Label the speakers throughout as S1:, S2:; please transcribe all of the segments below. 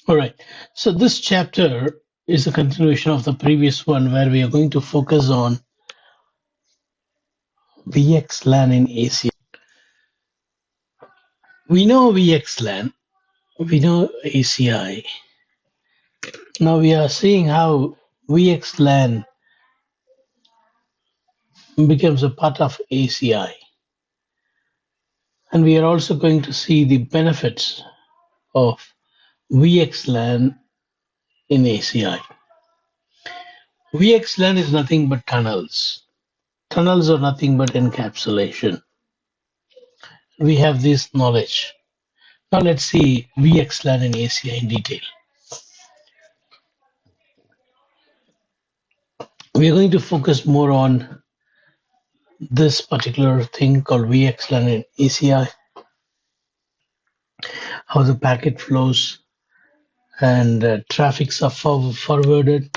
S1: All right. So this chapter is a continuation of the previous one where we are going to focus on VXLAN in ACI. We know VXLAN, we know ACI. Now we are seeing how VXLAN becomes a part of ACI. And we are also going to see the benefits of VXLAN in ACI. VXLAN is nothing but tunnels. Tunnels are nothing but encapsulation. We have this knowledge. Now let's see VXLAN and ACI in detail. We are going to focus more on this particular thing called VXLAN and ACI, how the packet flows and traffics are forwarded,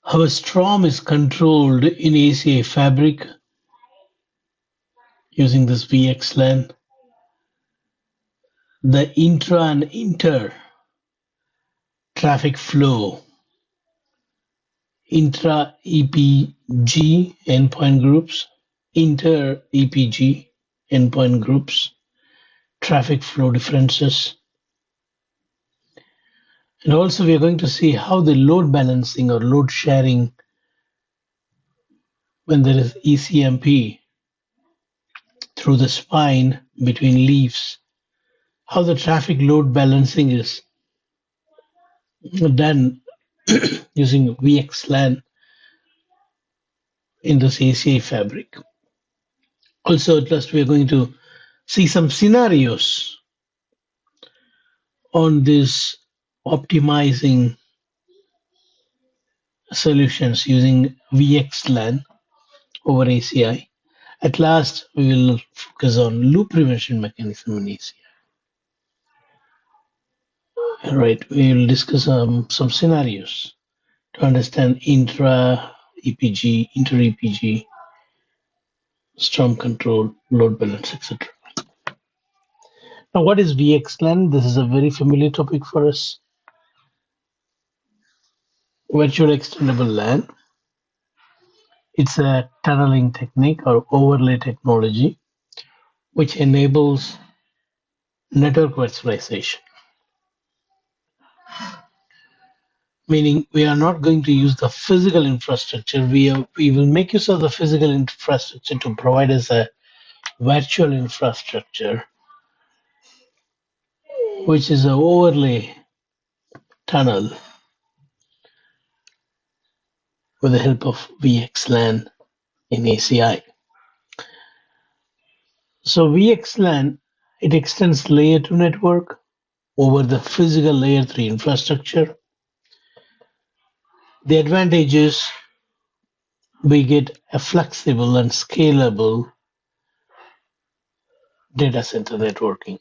S1: how a storm is controlled in ACI fabric using this VXLAN, the intra and inter traffic flow, intra EPG endpoint groups, inter EPG endpoint groups, traffic flow differences. And also we are going to see how the load balancing or load sharing when there is ECMP through the spine between leaves, how the traffic load balancing is done using VXLAN in this ACI fabric. Also at last we are going to see some scenarios on this optimizing solutions using VXLAN over ACI. At last, we will focus on loop prevention mechanism in ACI. All right, we will discuss some scenarios to understand intra-EPG, inter-EPG, storm control, load balance, etc. Now, what is VXLAN? This is a very familiar topic for us. Virtual extendable LAN. It's a tunneling technique or overlay technology which enables network virtualization. Meaning we are not going to use the physical infrastructure. We will make use of the physical infrastructure to provide us a virtual infrastructure, which is an overlay tunnel with the help of VXLAN in ACI. So VXLAN, it extends layer 2 network over the physical layer 3 infrastructure. The advantage is we get a flexible and scalable data center networking.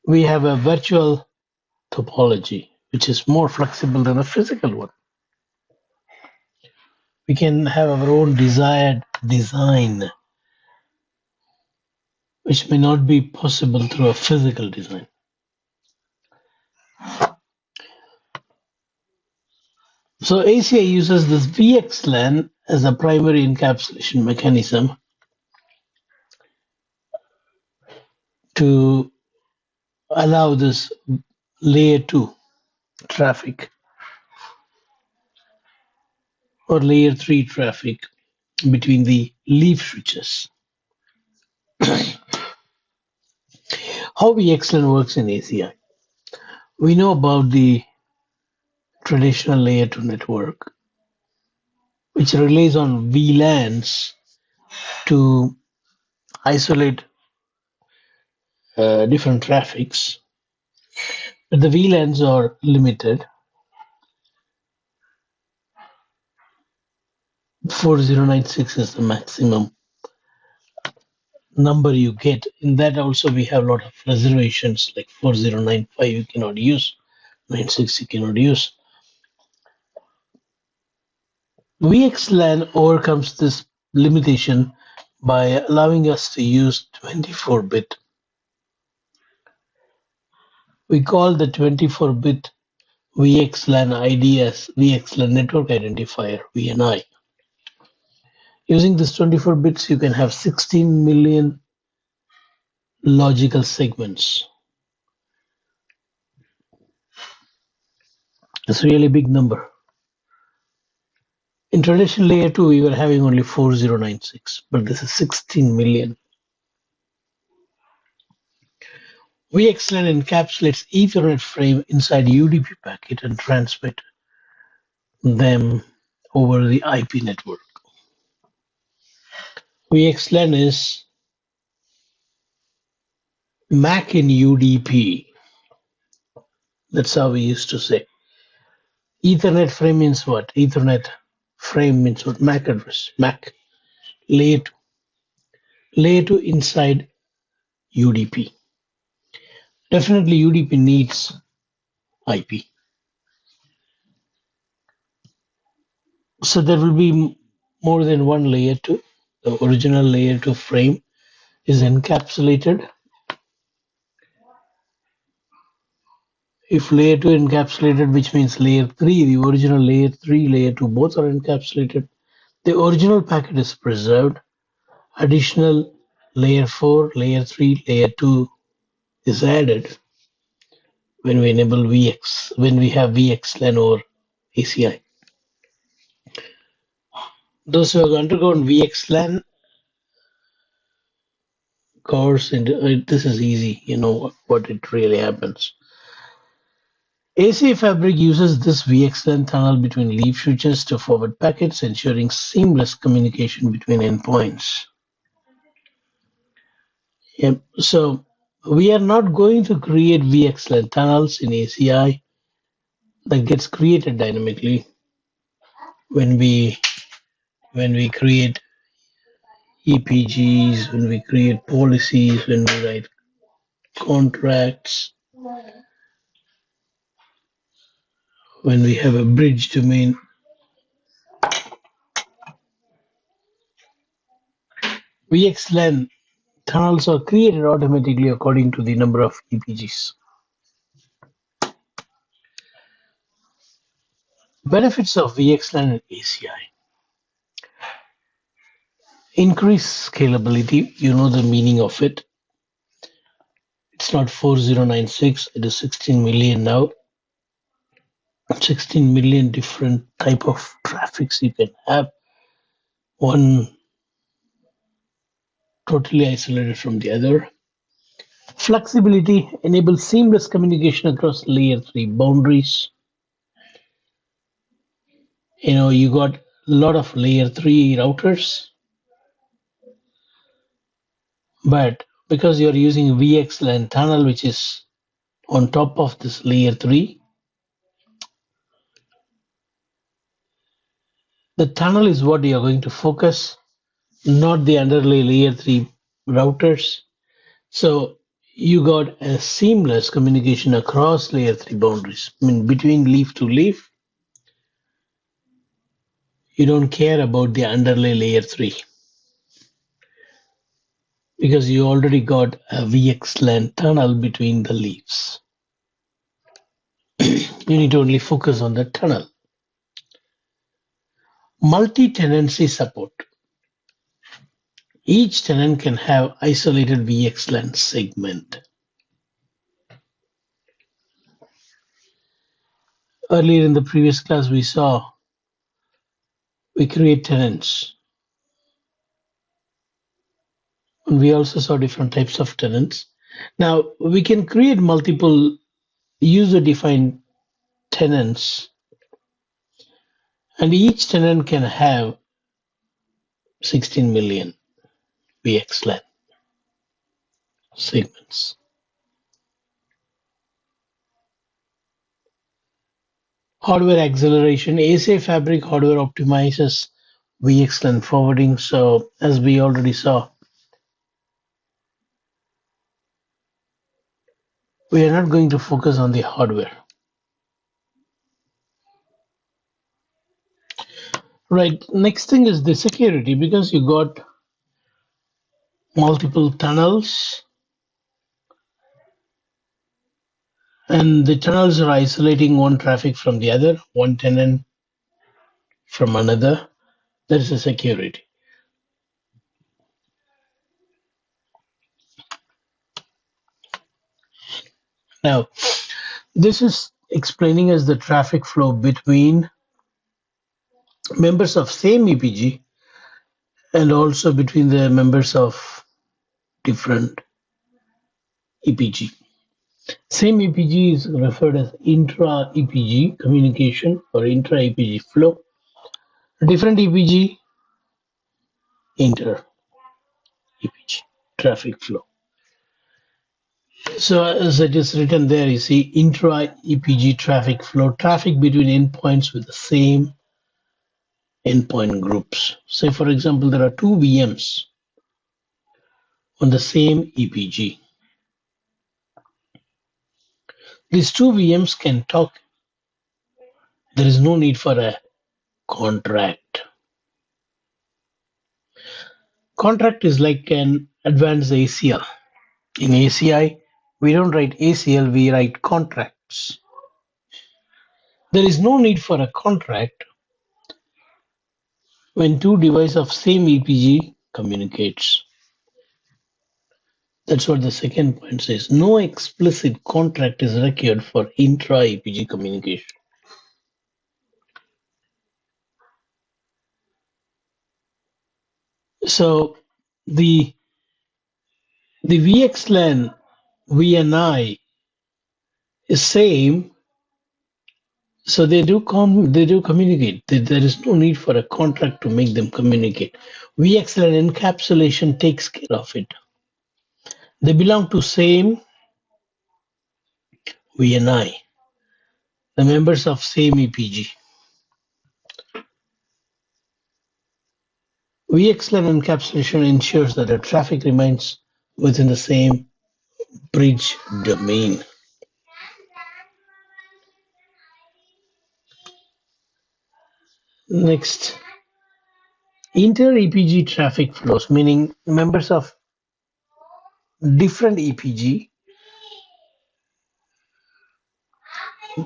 S1: We have a virtual topology, which is more flexible than a physical one. We can have our own desired design, which may not be possible through a physical design. So ACI uses this VXLAN as a primary encapsulation mechanism to allow this layer 2 traffic or layer 3 traffic between the leaf switches. How VXLAN works in ACI? We know about the traditional layer 2 network, which relies on VLANs to isolate different traffics. But the VLANs are limited. 4096 is the maximum number you get. In that also we have a lot of reservations, like 4095 you cannot use, 96 you cannot use. VXLAN overcomes this limitation by allowing us to use 24-bit We call the 24-bit VXLAN ID as VXLAN Network Identifier, VNI. Using this 24 bits, you can have 16 million logical segments. It's a really big number. In traditional layer 2, we were having only 4096, but this is 16 million. VXLAN encapsulates Ethernet frame inside UDP packet and transmit them over the IP network. VXLAN is MAC in UDP. That's how we used to say. Ethernet frame means what? Ethernet frame means what? MAC address. MAC. Layer 2. Layer 2 inside UDP. Definitely UDP needs IP. So there will be more than one layer 2. The original layer 2 frame is encapsulated. If layer 2 encapsulated, which means layer 3, the original layer 3, layer 2, both are encapsulated. The original packet is preserved. Additional layer 4, layer 3, layer 2 is added when we enable VX, when we have VXLAN or ACI. Those who have undergone VXLAN course, and this is easy, you know what it really happens. ACI fabric uses this VXLAN tunnel between leaf switches to forward packets, ensuring seamless communication between endpoints. Yep. So we are not going to create VXLAN tunnels in ACI. That gets created dynamically when we create EPGs, when we create policies, when we write contracts, when we have a bridge domain. VXLAN tunnels are created automatically according to the number of EPGs. Benefits of VXLAN and ACI. Increase scalability. You know the meaning of it. It's not 4096, it is 16 million now. 16 million different type of traffics you can have. One totally isolated from the other. Flexibility enables seamless communication across layer 3 boundaries. You know, you got a lot of layer 3 routers, but because you're using VXLAN tunnel, which is on top of this layer 3, the tunnel is what you're going to focus, not the underlay layer 3 routers. So you got a seamless communication across layer 3 boundaries. I mean, between leaf to leaf, you don't care about the underlay layer 3 because you already got a VXLAN tunnel between the leaves. You need to only focus on the tunnel. Multi-tenancy support. Each tenant can have isolated VXLAN segment. Earlier in the previous class, we saw we create tenants. And we also saw different types of tenants. Now, we can create multiple user-defined tenants, and each tenant can have 16 million VXLAN segments. Hardware acceleration. ACI Fabric hardware optimizes VXLAN forwarding. So as we already saw, we are not going to focus on the hardware. Right. Next thing is the security, because you got multiple tunnels And the tunnels are isolating one traffic from the other, one tenant from another. That is a security. Now, this is explaining as the traffic flow between members of same EPG and also between the members of different EPG. Same EPG is referred as intra-EPG communication or intra-EPG flow. Different EPG, inter-EPG traffic flow. So as it is written there, you see intra-EPG traffic flow, traffic between endpoints with the same endpoint groups. Say, for example, there are two VMs on the same EPG. These two VMs can talk. There is no need for a contract. Contract is like an advanced ACL. In ACI, we don't write ACL, we write contracts. There is no need for a contract when two devices of same EPG communicates. That's what the second point says. No explicit contract is required for intra-EPG communication. So the VXLAN VNI is same, so they do communicate. There is no need for a contract to make them communicate. VXLAN encapsulation takes care of it. They belong to same VNI, the members of same EPG. VXLAN encapsulation ensures that the traffic remains within the same bridge domain. Next, inter-EPG traffic flows, meaning members of different EPG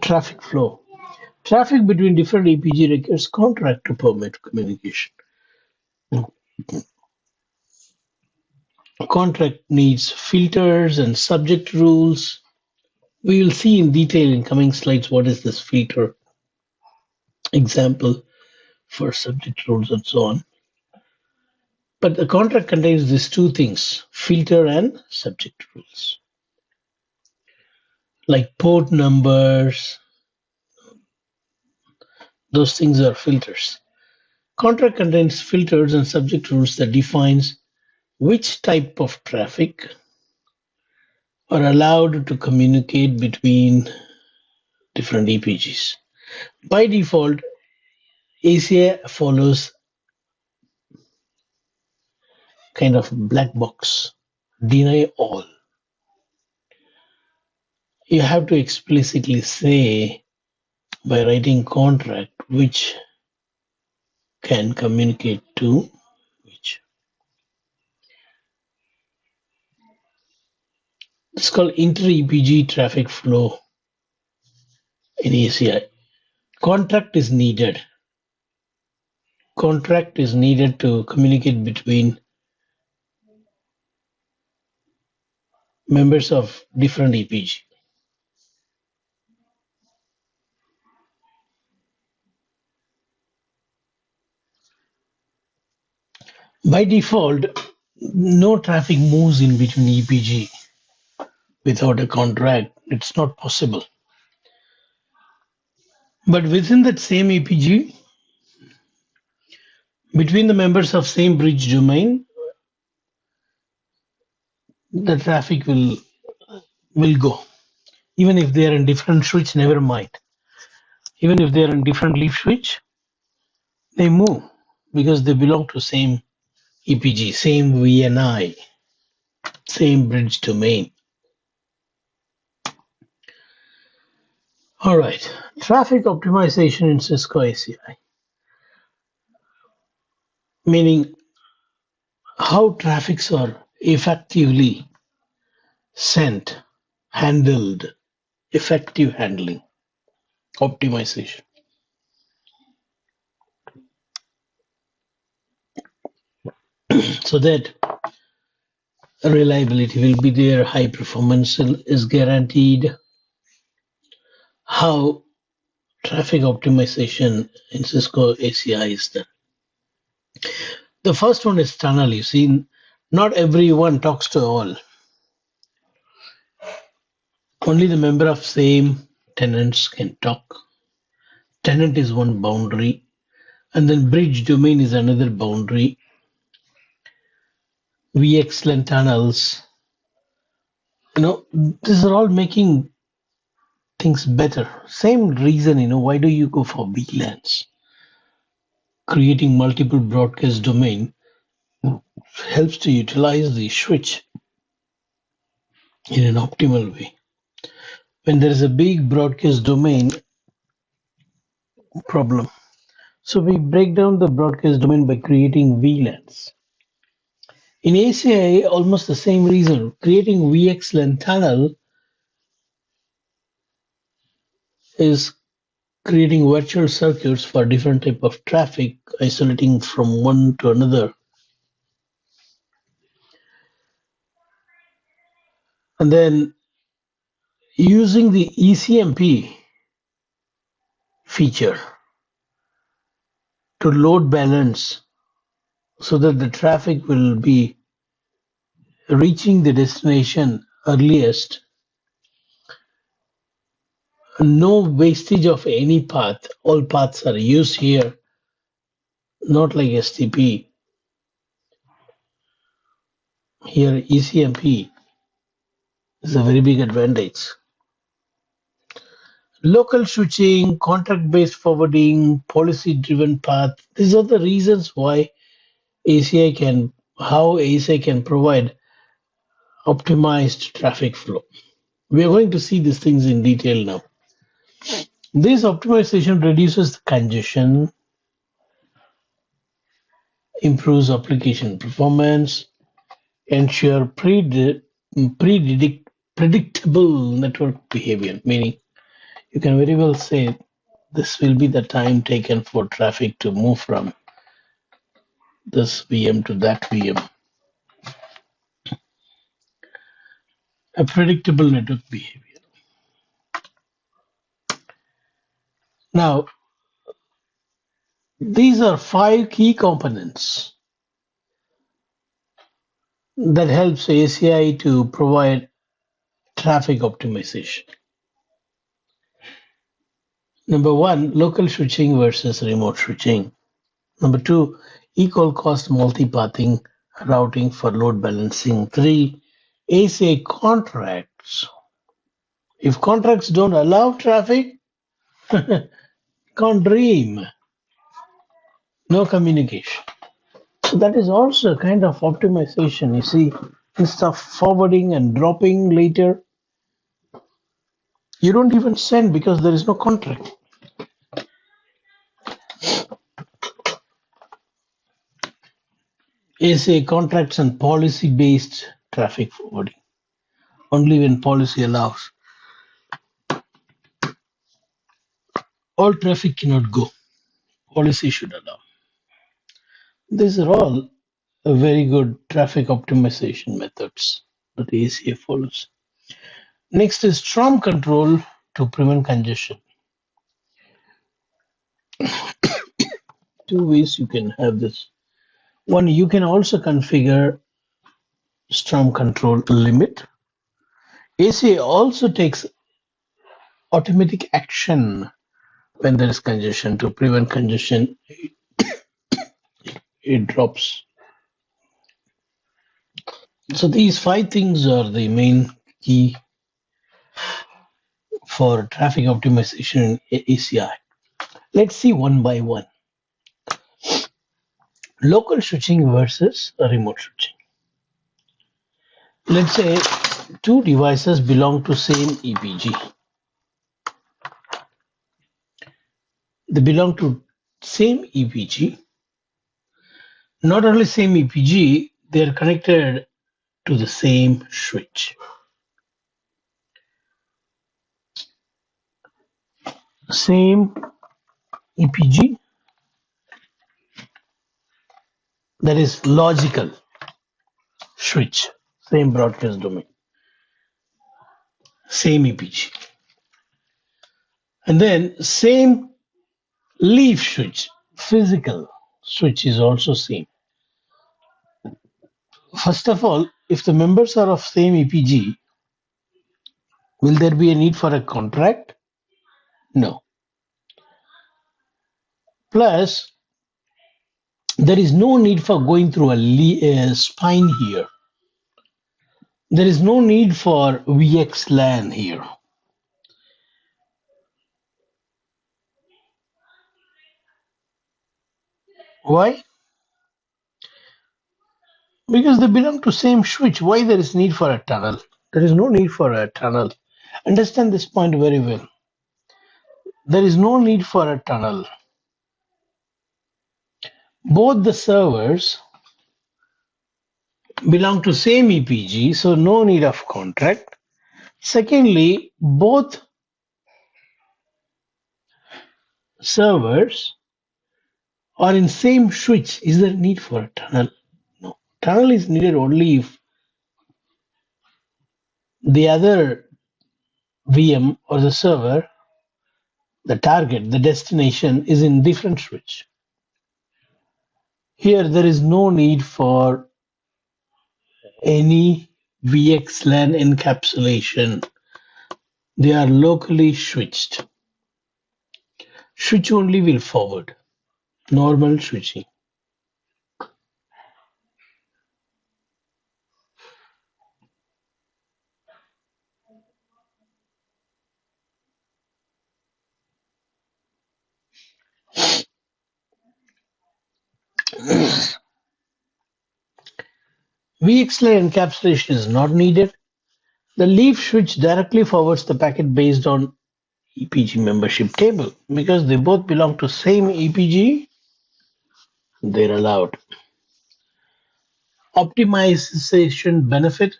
S1: traffic flow. Traffic between different EPG requires contract to permit communication. Contract needs filters and subject rules. We will see in detail in coming slides what is this filter example for subject rules and so on. But the contract contains these two things, filter and subject rules. Like port numbers, those things are filters. Contract contains filters and subject rules that defines which type of traffic are allowed to communicate between different EPGs. By default, ACI follows kind of black box, deny all. You have to explicitly say by writing contract which can communicate to which. It's called inter-EPG traffic flow in ACI. Contract is needed. Contract is needed to communicate between members of different EPG. By default, no traffic moves in between EPG without a contract. It's not possible. But within that same EPG, between the members of same bridge domain, the traffic will go. Even if they are in different switch, never mind. Even if they are in different leaf switch, they move because they belong to same EPG, same VNI, same bridge domain. All right, traffic optimization in Cisco ACI, meaning how traffics are effectively sent, handled effective handling, optimization, so that reliability will be there, high performance is guaranteed. How traffic optimization in Cisco ACI is done. The first one is tunnel. You see, not everyone talks to all. Only the member of same tenants can talk. Tenant is one boundary, and then bridge domain is another boundary. VXLAN tunnels. These are all making things better. Same reason, why do you go for VLANs? Creating multiple broadcast domain helps to utilize the switch in an optimal way. When there is a big broadcast domain problem, so we break down the broadcast domain by creating VLANs. In ACI, almost the same reason. Creating VXLAN tunnel is creating virtual circuits for different type of traffic, isolating from one to another. And then using the ECMP feature to load balance so that the traffic will be reaching the destination earliest. No wastage of any path. All paths are used here, not like STP. Here ECMP is a very big advantage. Local switching, contract-based forwarding, policy-driven path. These are the reasons why how ACI can provide optimized traffic flow. We are going to see these things in detail now. This optimization reduces the congestion, improves application performance, ensure predictable network behavior, meaning you can very well say this will be the time taken for traffic to move from this VM to that VM. A predictable network behavior. Now, these are 5 key components that helps ACI to provide traffic optimization. Number 1, local switching versus remote switching. Number 2, equal cost multipathing routing for load balancing. 3, ACI contracts. If contracts don't allow traffic, can't dream. No communication. So that is also a kind of optimization. You see, instead of forwarding and dropping later, you don't even send because there is no contract. ACI contracts and policy-based traffic forwarding. Only when policy allows. All traffic cannot go. Policy should allow. These are all very good traffic optimization methods that ACI follows. Next is storm control to prevent congestion. 2 ways you can have this. One, you can also configure storm control limit. ACI also takes automatic action when there is congestion. To prevent congestion, it drops. So these 5 things are the main key for traffic optimization in ACI. Let's see one by one. Local switching versus remote switching. Let's say 2 devices belong to same EPG. They belong to same EPG. Not only same EPG, they are connected to the same switch. same EPG, that is logical switch, same broadcast domain, same EPG. And then same leaf switch, physical switch is also same. First of all, if the members are of same EPG, will there be a need for a contract? No. Plus, there is no need for going through a spine here. There is no need for VXLAN here. Why? Because they belong to same switch. Why there is need for a tunnel? There is no need for a tunnel. Understand this point very well. There is no need for a tunnel. Both the servers belong to same EPG, so no need of contract. Secondly, both servers are in same switch. Is there need for a tunnel? No. Tunnel is needed only if the other VM or the server, the target, the destination is in different switch. Here there is no need for any VXLAN encapsulation. They are locally switched. Switch only will forward. Normal switching. VXLAN encapsulation is not needed. The leaf switch directly forwards the packet based on EPG membership table. Because they both belong to same EPG, they're allowed. Optimization benefit.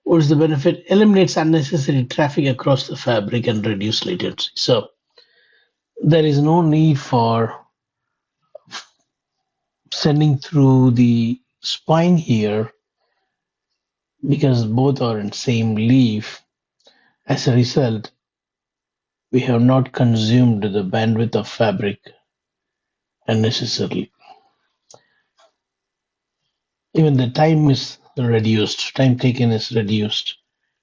S1: What is the benefit? Eliminates unnecessary traffic across the fabric and reduce latency. So there is no need for sending through the spine here because both are in same leaf. As a result, we have not consumed the bandwidth of fabric unnecessarily. Even the time is reduced, time taken is reduced.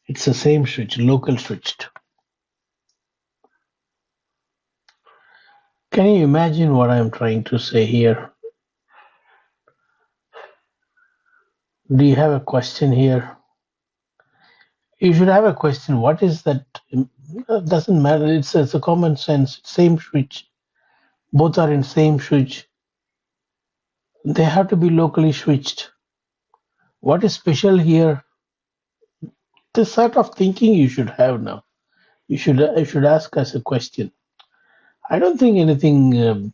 S1: It's the same switch, local switched. Can you imagine what I'm trying to say here? Do you have a question here? You should have a question. What is that? It doesn't matter. It's a common sense. Same switch. Both are in same switch. They have to be locally switched. What is special here? This sort of thinking you should have now. You should ask us a question. I don't think anything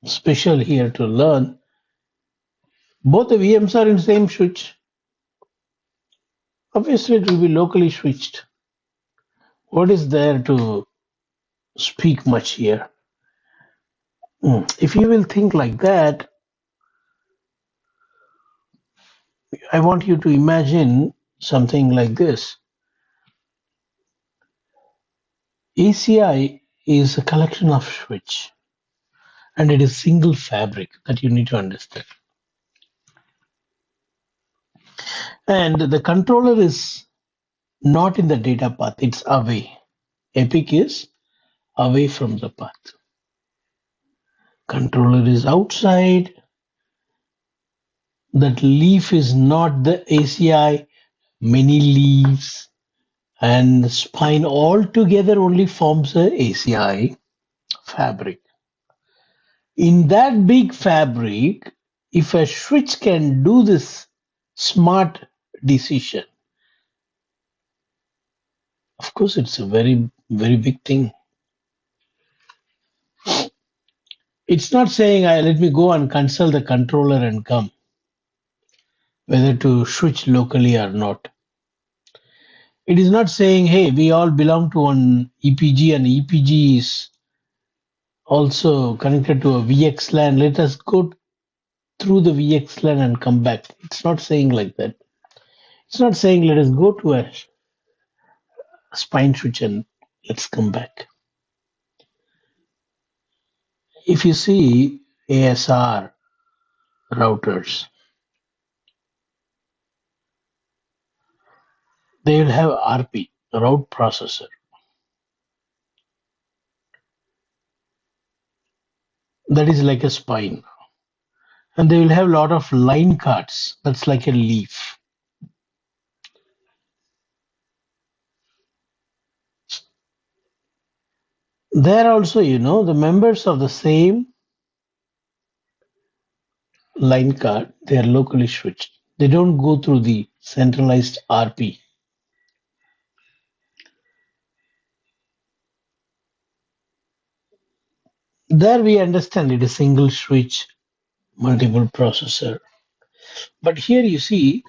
S1: special here to learn. Both the VMs are in same switch. Obviously, it will be locally switched. What is there to speak much here? If you will think like that, I want you to imagine something like this. ACI is a collection of switch, and it is single fabric that you need to understand. And the controller is not in the data path, it's away. Epic is away from the path. Controller is outside. That leaf is not the ACI, many leaves and spine all together only forms a ACI fabric. In that big fabric, if a switch can do this smart decision, of course it's a very, very big thing. It's not saying let me go and consult the controller and come, whether to switch locally or not. It is not saying, hey, we all belong to one EPG and EPG is also connected to a VXLAN. Let us go through the VXLAN and come back. It's not saying like that. It's not saying let us go to a spine switch and let's come back. If you see ASR routers, they will have RP, route processor. That is like a spine. And they will have a lot of line cards. That's like a leaf. There also, the members of the same line card, they are locally switched. They don't go through the centralized RP. There we understand it is single switch, multiple processor. But here you see,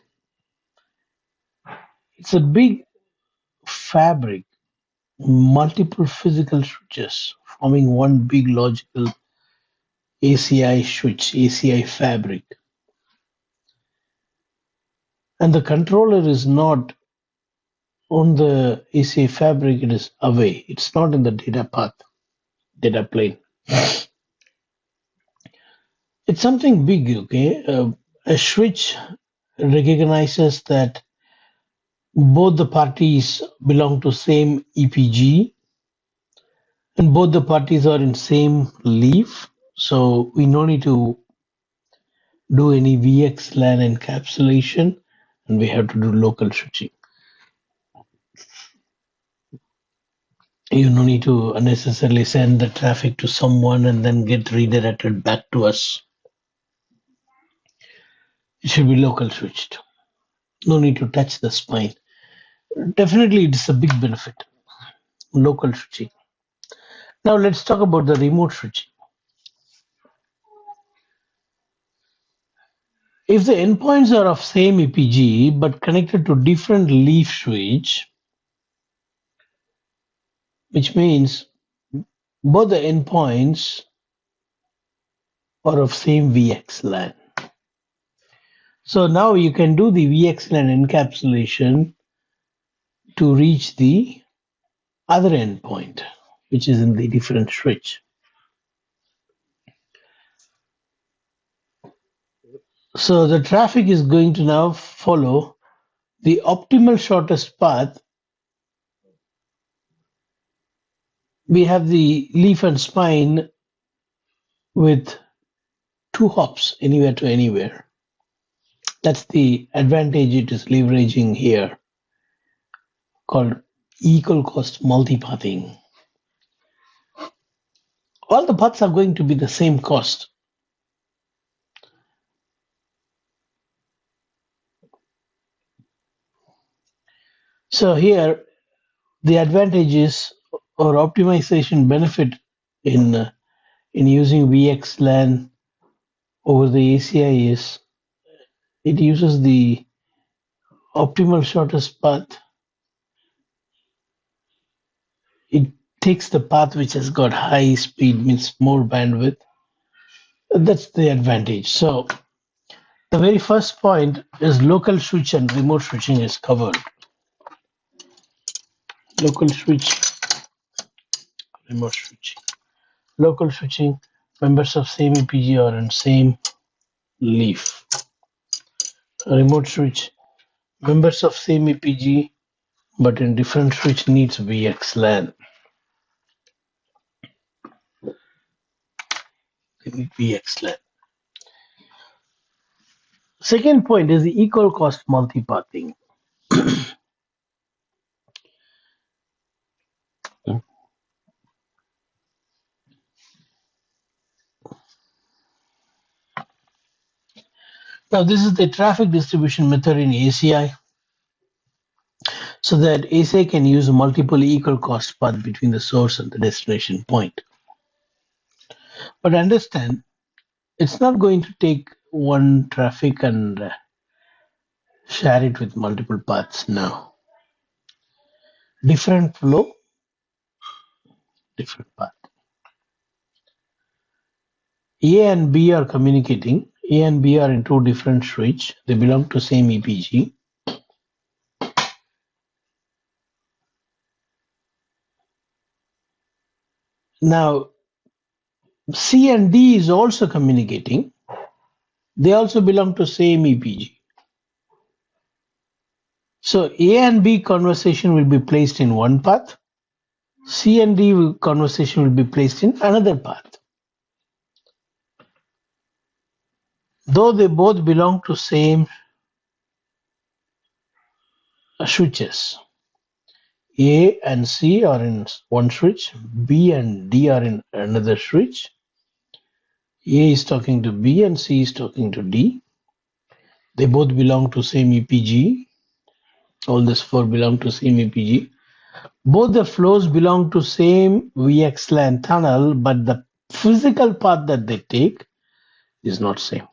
S1: it's a big fabric, multiple physical switches forming one big logical ACI switch, ACI fabric. And the controller is not on the ACI fabric, it is away. It's not in the data path, data plane. It's something big, okay? A switch recognizes that both the parties belong to same EPG and both the parties are in same leaf. So we no need to do any VXLAN encapsulation and we have to do local switching. You no need to unnecessarily send the traffic to someone and then get redirected back to us. It should be local switched. No need to touch the spine. Definitely, it's a big benefit. Local switching. Now let's talk about the remote switching. If the endpoints are of same EPG but connected to different leaf switch, which means both the endpoints are of same VXLAN. So now you can do the VXLAN encapsulation to reach the other endpoint, which is in the different switch. So the traffic is going to now follow the optimal shortest path. We have the leaf and spine with 2 hops anywhere to anywhere. That's the advantage it is leveraging here, called equal cost multipathing. All the paths are going to be the same cost. So here, the advantages or optimization benefit in using VXLAN over the ACI is it uses the optimal shortest path. It takes the path which has got high speed, means more bandwidth. That's the advantage. So the very first point is local switch and remote switching is covered. Local switch, remote switching. Local switching, members of same EPG are in same leaf. Remote switch, members of same EPG but in different switch needs VXLAN. They need VXLAN. Second point is the equal cost multipathing. Now this is the traffic distribution method in ACI, so that ACI can use multiple equal cost paths between the source and the destination point. But understand, it's not going to take one traffic and share it with multiple paths now. different flow, different path. A and B are communicating. A and B are in two different switch. They belong to same EPG. Now C and D is also communicating. They also belong to same EPG. So A and B conversation will be placed in one path. C and D conversation will be placed in another path. Though they both belong to same switches. A and C are in one switch, B and D are in another switch. A is talking to B and C is talking to D. They both belong to same EPG. All these four belong to same EPG. Both the flows belong to same VXLAN tunnel, but the physical path that they take is not same.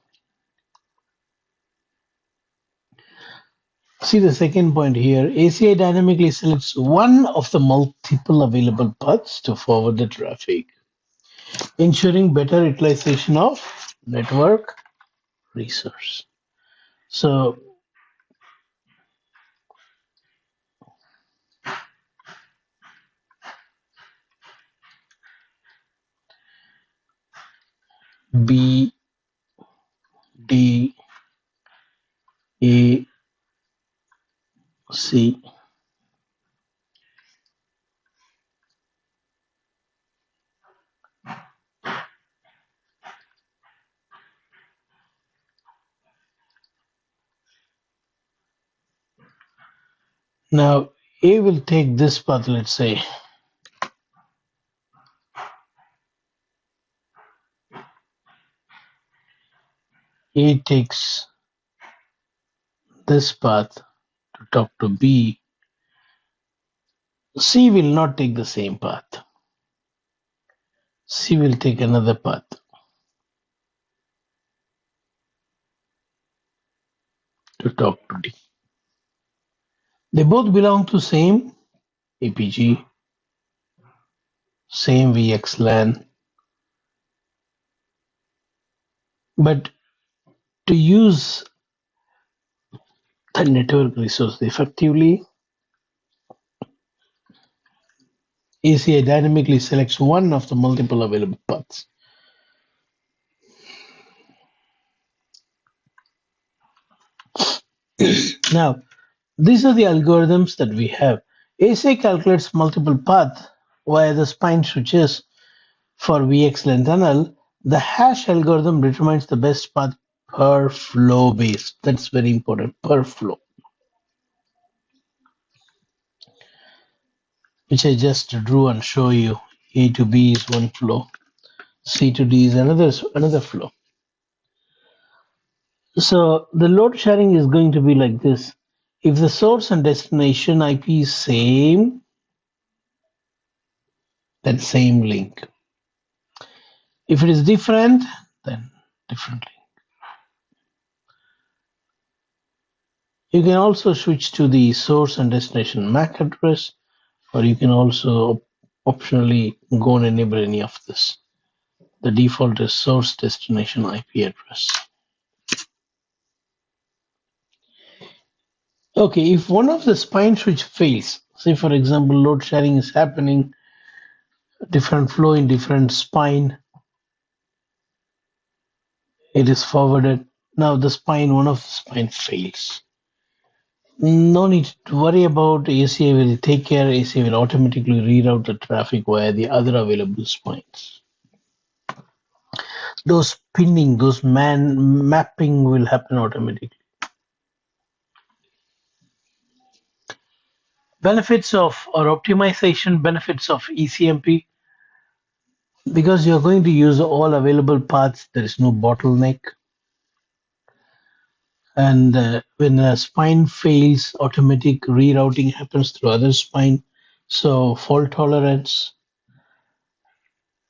S1: See the second point here. ACI dynamically selects one of the multiple available paths to forward the traffic, ensuring better utilization of network resource. So B, D, A, C. Now A will take this path, let's say. A takes this path to talk to B. C will not take the same path. C will take another path to talk to D. They both belong to same APG, same VXLAN, but to use the network resource effectively, ACI dynamically selects one of the multiple available paths. Now, these are the algorithms that we have. ACI calculates multiple paths via the spine switches for VXLAN tunnel. The hash algorithm determines the best path per flow base. That's very important, per flow, which I just drew and show you. A to B is one flow, C to D is another flow. So the load sharing is going to be like this. If the source and destination IP is same, then same link. If it is different, then different link. You can also switch to the source and destination MAC address, or you can also optionally go and enable any of this. The default is source destination IP address. Okay, if one of the spine switch fails, say for example load sharing is happening, different flow in different spine, it is forwarded. Now the spine, one of the spine fails. No need to worry about ACI will take care. ACI will automatically reroute the traffic via the other available spines. Those pinning, those mapping will happen automatically. Benefits of or optimization benefits of ECMP. Because you're going to use all available paths, there is no bottleneck. And when a spine fails, automatic rerouting happens through other spine. So fault tolerance.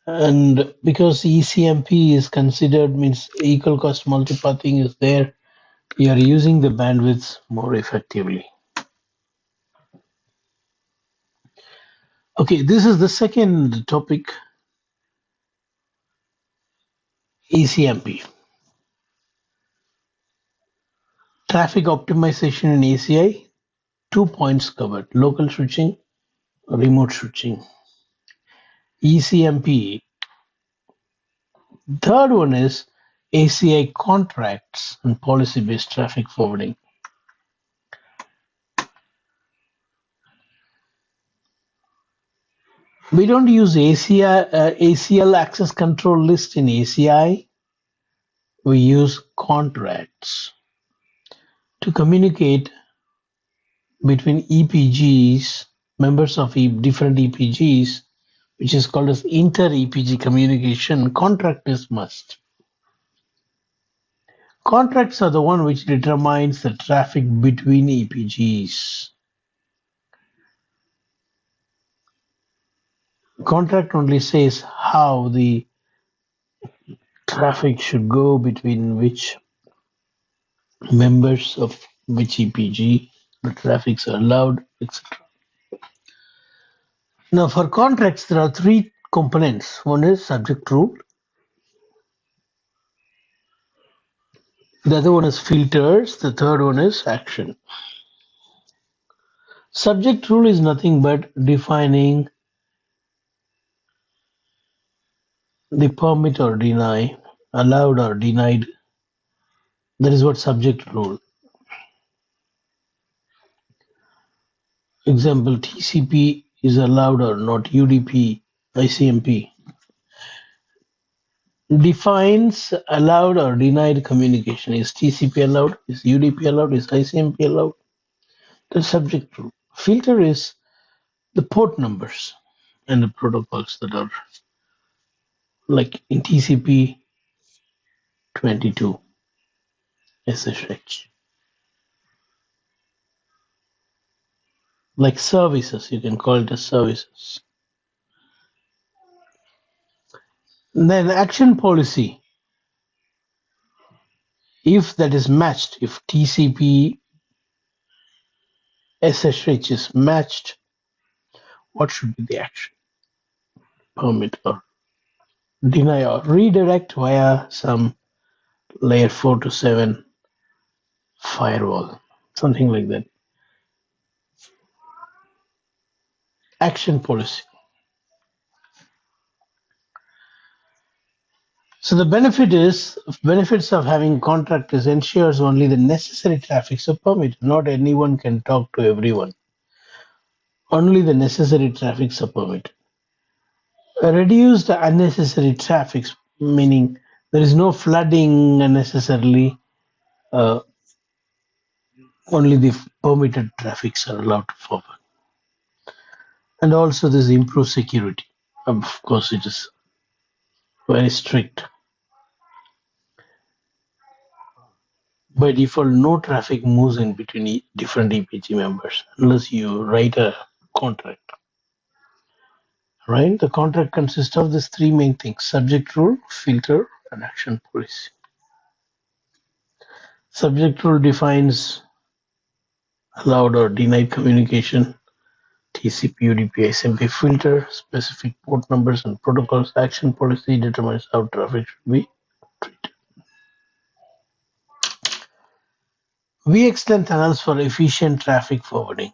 S1: And because ECMP is considered, means equal cost multipathing is there, you are using the bandwidth more effectively. Okay, this is the second topic, ACMP. Traffic optimization in ACI, 2 points covered, local switching, remote switching. ECMP, third one is ACI contracts and policy-based traffic forwarding. We don't use ACL access control list in ACI. We use contracts to communicate between EPGs, members of different EPGs, which is called as inter-EPG communication. Contract is must. Contracts are the one which determines the traffic between EPGs. Contract only says how the traffic should go between which members of which EPG the traffics are allowed, etc. Now, for contracts, there are three components. One is subject rule. The other one is filters. The third one is action. Subject rule is nothing but defining the permit or deny, allowed or denied. That is what subject rule. Example, TCP is allowed or not, UDP, ICMP. Defines allowed or denied communication. Is TCP allowed? Is UDP allowed? Is ICMP allowed? The subject rule. Filter is the port numbers and the protocols that are like in TCP 22 SSH. Like services, you can call it as services. And then action policy. If that is matched, if TCP SSH is matched, what should be the action? Permit or deny or redirect via some layer 4 to 7 firewall, something like that. Action policy. So the benefits of having contract is ensures only the necessary traffic are permitted. Not anyone can talk to everyone. Only the necessary traffics are permitted. Reduced unnecessary traffics, meaning there is no flooding unnecessarily. Only the permitted traffics are allowed to forward. And also this improves security. Of course, it is very strict. By default, no traffic moves in between different EPG members unless you write a contract. Right? The contract consists of these three main things: subject rule, filter, and action policy. Subject rule defines allowed or denied communication. TCP, UDP, ICMP. Filter specific port numbers and protocols. Action policy determines how traffic should be treated. VXLAN tunnels for efficient traffic forwarding.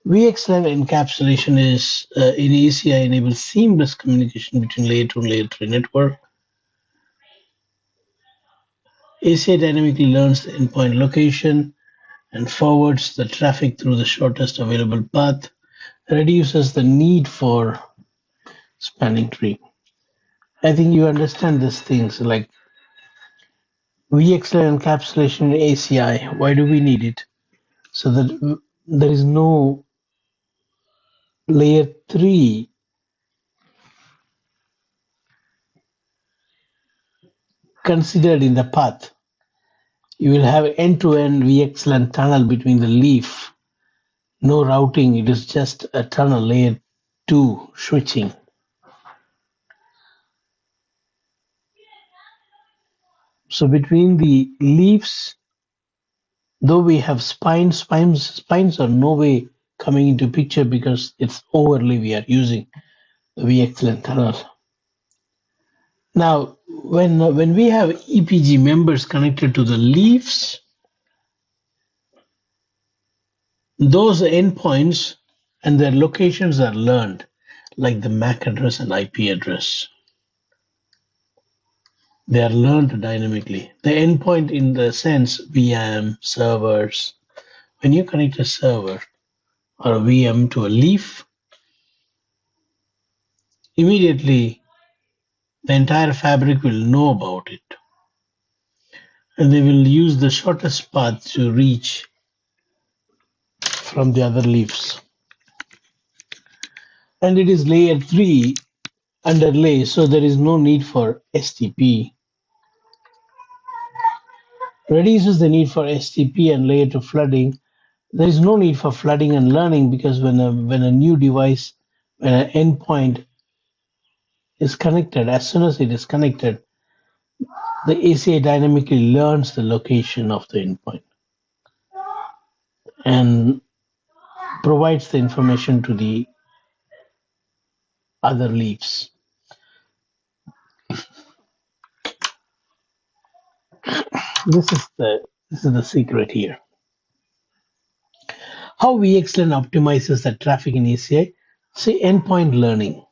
S1: VXLAN encapsulation is in ACI enables seamless communication between layer 2 and layer 3 network. ACI dynamically learns the endpoint location and forwards the traffic through the shortest available path, reduces the need for spanning tree. I think you understand these things like VXLAN encapsulation in ACI. Why do we need it? So that there is no layer 3 considered in the path. You will have end-to-end VXLAN tunnel between the leaf. No routing, it is just a tunnel, layer 2 switching. So between the leaves, though we have spines are no way coming into picture because it's overlay we are using the VXLAN tunnel. Now, when we have EPG members connected to the leaves, those endpoints and their locations are learned, like the MAC address and IP address. They are learned dynamically. The endpoint in the sense VM, servers. When you connect a server or a VM to a leaf, immediately the entire fabric will know about it. And they will use the shortest path to reach from the other leaves. And it is layer 3 underlay, so there is no need for STP. Reduces the need for STP and layer 2 flooding. There is no need for flooding and learning because when a new device, when an endpoint is connected, as soon as it is connected, the ACI dynamically learns the location of the endpoint and provides the information to the other leaves. This is the secret here. How VXLAN optimizes the traffic in ACI? See, endpoint learning.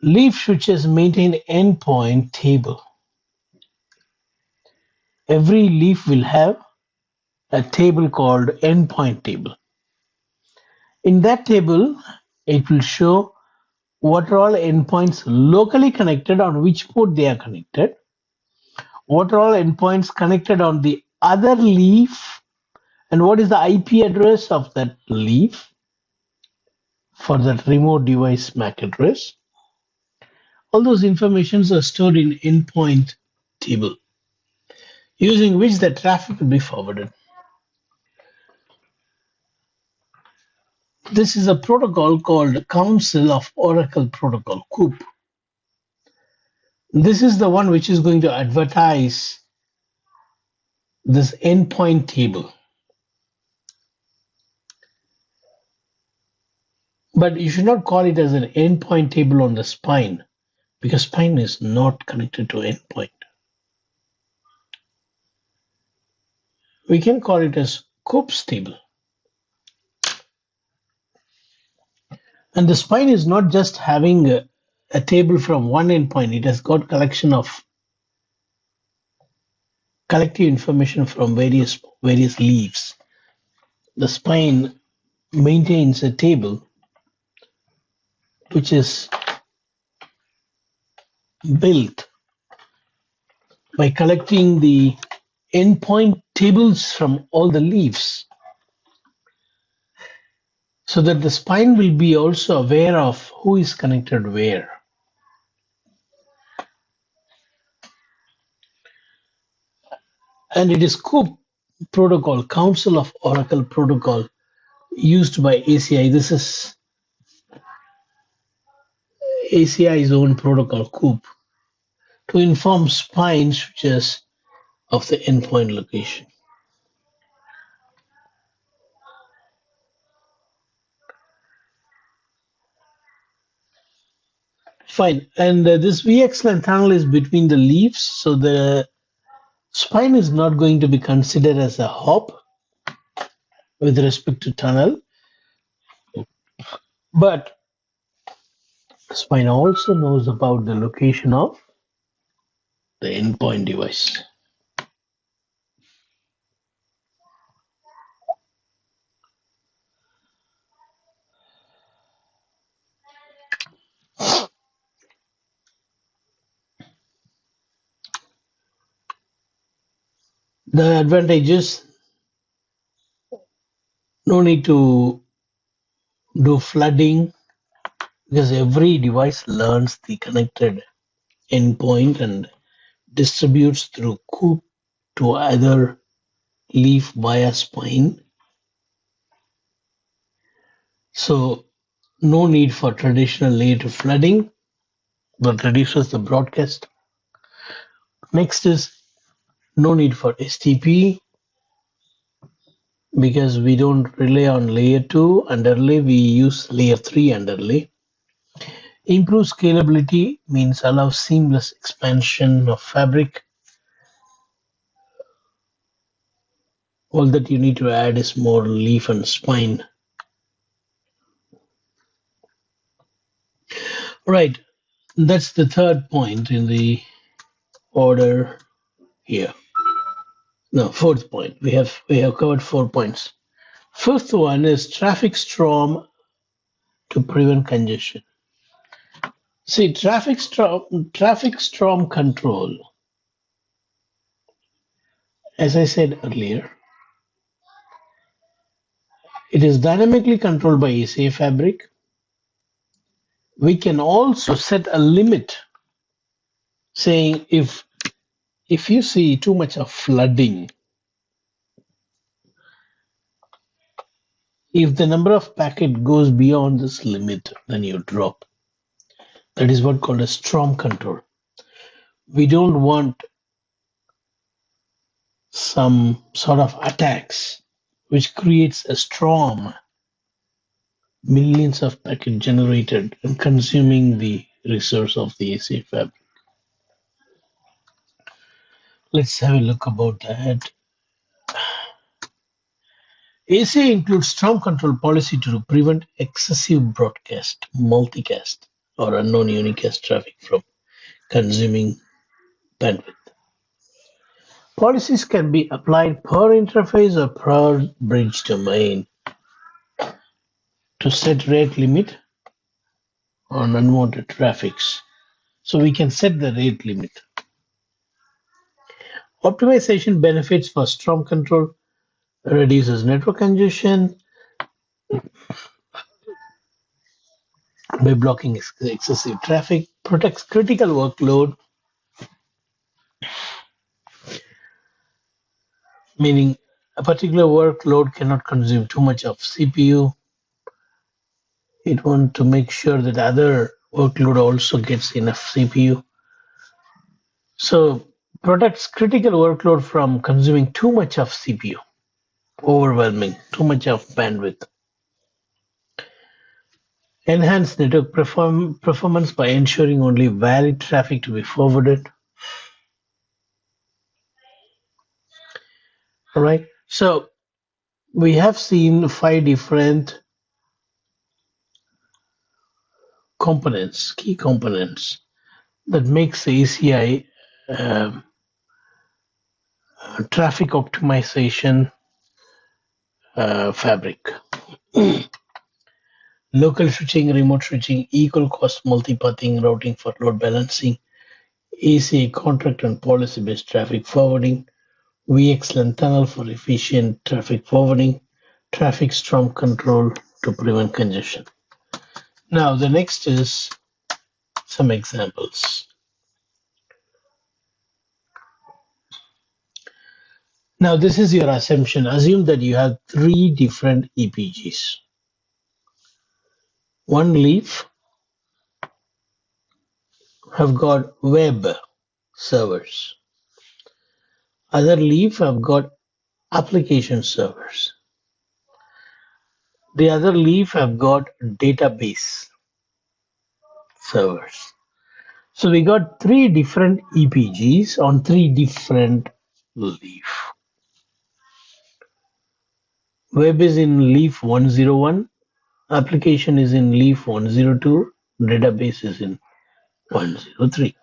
S1: Leaf switches maintain endpoint table. Every leaf will have a table called endpoint table. In that table, it will show what are all endpoints locally connected, on which port they are connected, what are all endpoints connected on the other leaf, and what is the IP address of that leaf for that remote device MAC address. All those informations are stored in endpoint table, using which the traffic will be forwarded. This is a protocol called Council of Oracle Protocol, COOP. This is the one which is going to advertise this endpoint table. But you should not call it as an endpoint table on the spine, because spine is not connected to endpoint. We can call it as COOPs table. And the spine is not just having a table from one endpoint, it has got collection of collective information from various leaves. The spine maintains a table which is built by collecting the endpoint tables from all the leaves, so that the spine will be also aware of who is connected where. And it is COOP protocol, Council of Oracle Protocol, used by ACI. This is ACI's own protocol, COOP, to inform spine switches of the endpoint location. Fine. And this VXLAN tunnel is between the leaves, so the spine is not going to be considered as a hop with respect to tunnel, but spine also knows about the location of the endpoint device. The advantages: no need to do flooding because every device learns the connected endpoint and distributes through COOP to either leaf via spine. So no need for traditional layer 2 flooding, that reduces the broadcast. Next is no need for STP. because we don't rely on layer 2 underlay, we use layer 3 underlay. Improve scalability means allow seamless expansion of fabric. All that you need to add is more leaf and spine. Right, that's the third point in the order here. No, fourth point. We have covered 4 points. Fifth one is traffic storm to prevent congestion. See, traffic storm control, as I said earlier, it is dynamically controlled by ACI fabric. We can also set a limit saying if you see too much of flooding, if the number of packet goes beyond this limit, then you drop. That is what called a storm control. We don't want some sort of attacks which creates a storm, millions of packets generated and consuming the resource of the AC fabric. Let's have a look about that. ACI includes storm control policy to prevent excessive broadcast, multicast, or unknown unicast traffic from consuming bandwidth. Policies can be applied per interface or per bridge domain to set rate limit on unwanted traffics. So we can set the rate limit. Optimization benefits for storm control: reduces network congestion by blocking excessive traffic, protects critical workload, meaning a particular workload cannot consume too much of CPU. It wants to make sure that other workload also gets enough CPU. So protects critical workload from consuming too much of CPU, overwhelming, too much of bandwidth. Enhance network performance by ensuring only valid traffic to be forwarded. All right. So we have seen 5 different components, key components that makes the ACI traffic optimization fabric. Local switching, remote switching, equal cost multipathing routing for load balancing, ACI contract and policy-based traffic forwarding, VXLAN tunnel for efficient traffic forwarding, traffic storm control to prevent congestion. Now the next is some examples. Now this is your assumption. Assume that you have 3 different EPGs. One leaf have got web servers. Other leaf have got application servers. The other leaf have got database servers. So we got 3 different EPGs on 3 different leaf. Web is in leaf 101, application is in leaf 102, database is in 103.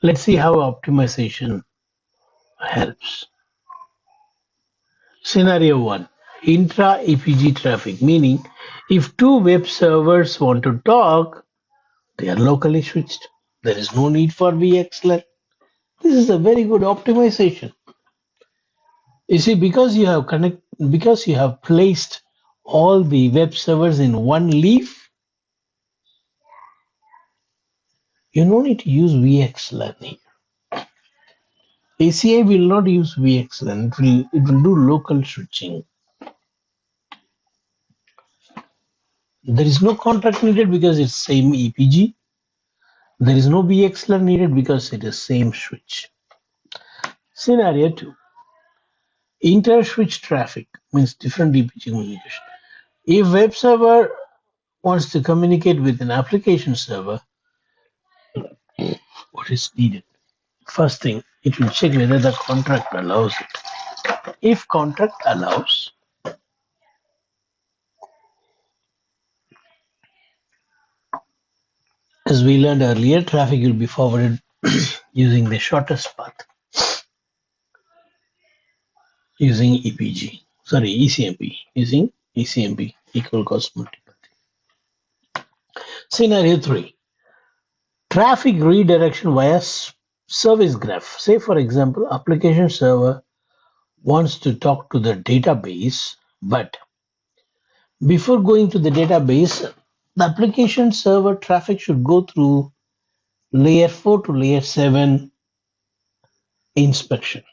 S1: Let's see how optimization helps. Scenario 1, intra-EPG traffic, meaning if 2 web servers want to talk, they are locally switched. There is no need for VXLAN. This is a very good optimization. You see, because you have placed all the web servers in one leaf, you don't need to use VXLAN here. ACI will not use VXLAN. It will do local switching. There is no contract needed because it's same EPG. There is no VXLAN needed because it is same switch. Scenario 2. Inter-switch traffic means different DPG communication. If web server wants to communicate with an application server, what is needed? First thing, it will check whether the contract allows it. If contract allows, as we learned earlier, traffic will be forwarded using the shortest path, using ECMP, using ECMP, equal cost multipath. Scenario 3, traffic redirection via service graph. Say for example, application server wants to talk to the database, but before going to the database, the application server traffic should go through layer 4 to layer 7 inspection,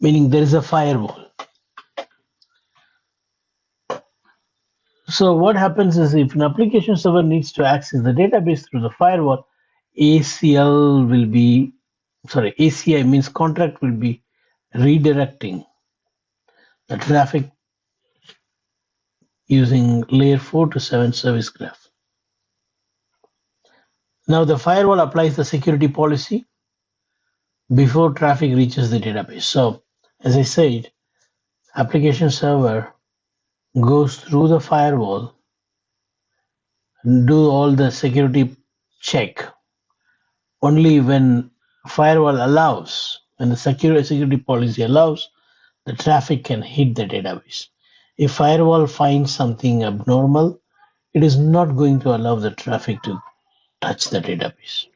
S1: meaning there is a firewall. So what happens is if an application server needs to access the database through the firewall, ACI means contract will be redirecting the traffic using layer 4 to 7 service graph. Now the firewall applies the security policy before traffic reaches the database. So as I said, application server goes through the firewall and do all the security check. Only when firewall allows, when the security policy allows, the traffic can hit the database. If firewall finds something abnormal, it is not going to allow the traffic to touch the database.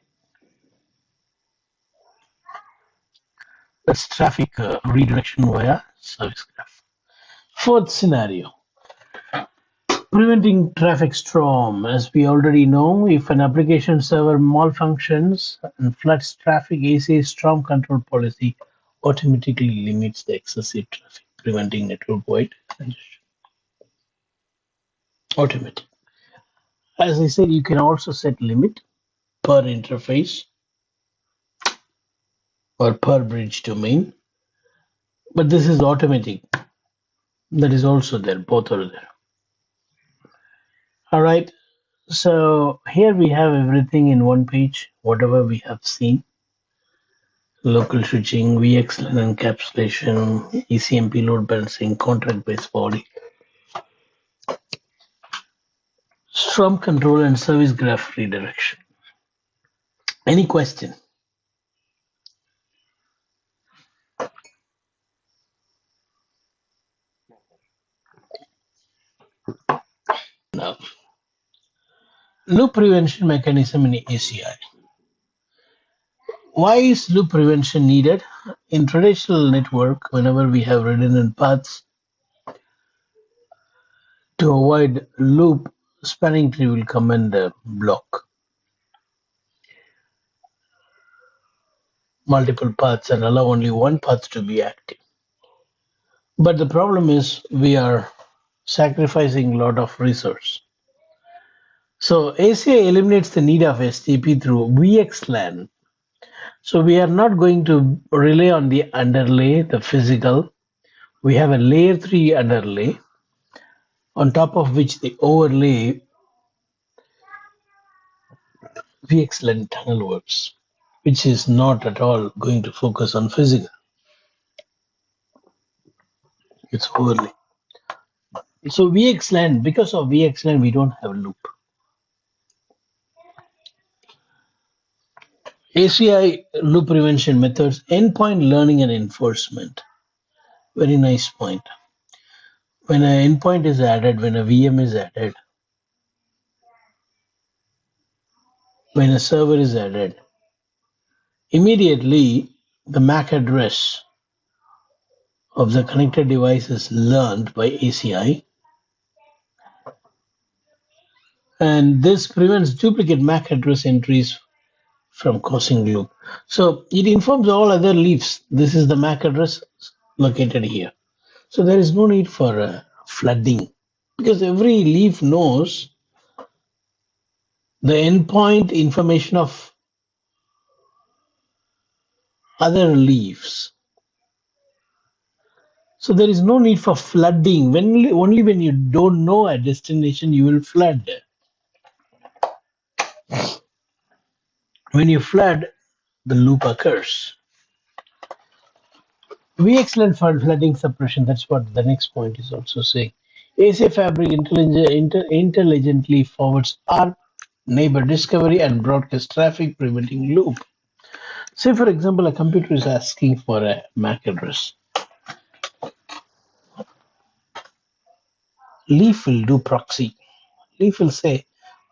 S1: That's traffic redirection via service graph. Fourth scenario, preventing traffic storm. As we already know, if an application server malfunctions and floods traffic, ACI storm control policy automatically limits the excessive traffic, preventing network-wide congestion. Automatic. As I said, you can also set limit per interface or per bridge domain, but this is automatic. That is also there, both are there. All right, so here we have everything in one page, whatever we have seen. Local switching, VXLAN encapsulation, ECMP load balancing, contract-based forwarding, storm control and service graph redirection. Any question? No. Loop prevention mechanism in ACI. Why is loop prevention needed? In traditional network, whenever we have redundant paths, to avoid loop, spanning tree will come and block multiple paths and allow only one path to be active. But the problem is we are sacrificing a lot of resource. So ACI eliminates the need of STP through VXLAN. So we are not going to rely on the underlay, the physical. We have a layer 3 underlay on top of which the overlay VXLAN tunnel works, which is not at all going to focus on physical. It's overlay. So VXLAN, because of VXLAN, we don't have a loop. ACI loop prevention methods, endpoint learning and enforcement. Very nice point. When an endpoint is added, when a VM is added, when a server is added, immediately the MAC address of the connected device is learned by ACI, and this prevents duplicate MAC address entries from causing loop. So it informs all other leaves. This is the MAC address located here. So there is no need for flooding because every leaf knows the endpoint information of other leaves. So there is no need for flooding. Only when you don't know a destination, you will flood. When you flood, the loop occurs. VXLAN for flooding suppression. That's what the next point is also saying. ACI fabric intelligently forwards ARP, neighbor discovery, and broadcast traffic, preventing loop. Say, for example, a computer is asking for a MAC address. Leaf will do proxy. Leaf will say,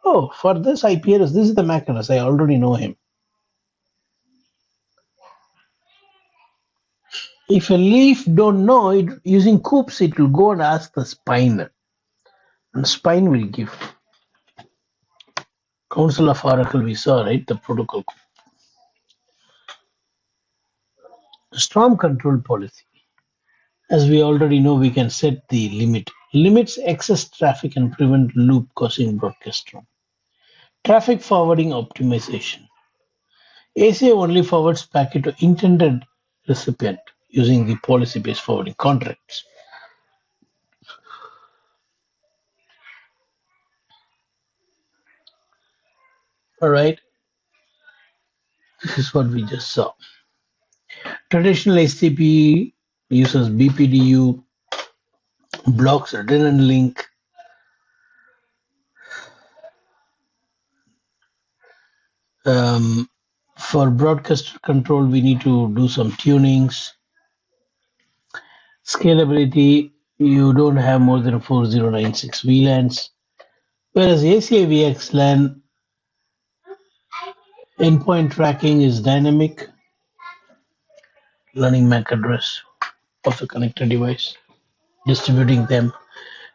S1: "Oh, for this IP address, this is the MAC address. I already know him." If a leaf don't know it, using coops, it will go and ask the spine, and spine will give. Council of Oracle, we saw, right? The protocol. Storm control policy. As we already know, we can set the limit. Limits excess traffic and prevent loop causing broadcast storm. Traffic forwarding optimization. ACI only forwards packet to intended recipient using the policy-based forwarding contracts. All right, this is what we just saw. Traditional HTTP uses BPDU, blocks redundant link. For broadcast control, we need to do some tunings. Scalability, you don't have more than 4096 VLANs, whereas ACI VXLAN endpoint tracking is dynamic, learning MAC address of the connected device, distributing them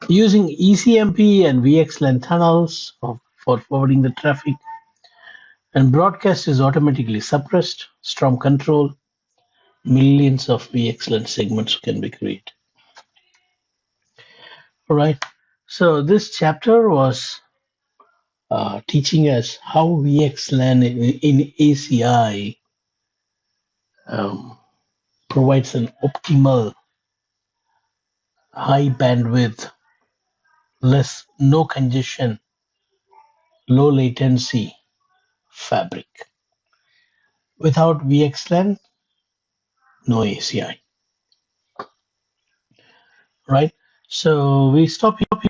S1: using ECMP and VXLAN tunnels for forwarding the traffic, and broadcast is automatically suppressed. Storm control, millions of VXLAN segments can be created. All right. So this chapter was teaching us how VXLAN in ACI um, provides an optimal high bandwidth, no congestion, low latency fabric. Without VXLAN, no ACI. Right? So we stop here.